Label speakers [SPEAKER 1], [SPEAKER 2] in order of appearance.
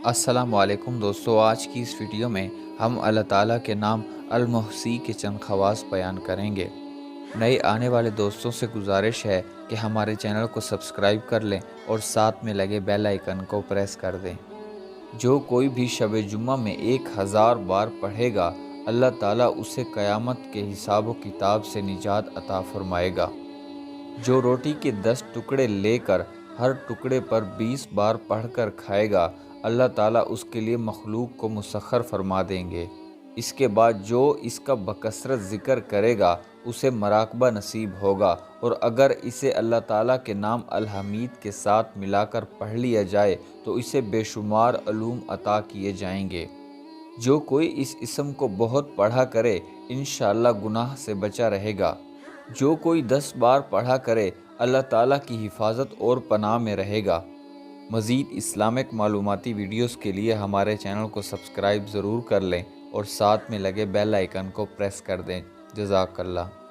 [SPEAKER 1] السلام علیکم دوستو، آج کی اس ویڈیو میں ہم اللہ تعالیٰ کے نام المحصی کے چند خواص بیان کریں گے۔ نئے آنے والے دوستوں سے گزارش ہے کہ ہمارے چینل کو سبسکرائب کر لیں اور ساتھ میں لگے بیل آئیکن کو پریس کر دیں۔ جو کوئی بھی شب جمعہ میں 1000 بار پڑھے گا، اللہ تعالیٰ اسے قیامت کے حساب و کتاب سے نجات عطا فرمائے گا۔ جو روٹی کے 10 ٹکڑے لے کر ہر ٹکڑے پر 20 بار پڑھ کر کھائے گا، اللہ تعالیٰ اس کے لیے مخلوق کو مسخر فرما دیں گے۔ اس کے بعد جو اس کا بکثرت ذکر کرے گا اسے مراقبہ نصیب ہوگا، اور اگر اسے اللہ تعالیٰ کے نام الحمید کے ساتھ ملا کر پڑھ لیا جائے تو اسے بے شمار علوم عطا کیے جائیں گے۔ جو کوئی اس اسم کو بہت پڑھا کرے انشاءاللہ گناہ سے بچا رہے گا۔ جو کوئی 10 بار پڑھا کرے اللہ تعالیٰ کی حفاظت اور پناہ میں رہے گا۔ مزید اسلامک معلوماتی ویڈیوز کے لیے ہمارے چینل کو سبسکرائب ضرور کر لیں اور ساتھ میں لگے بیل آئیکن کو پریس کر دیں۔ جزاک اللہ۔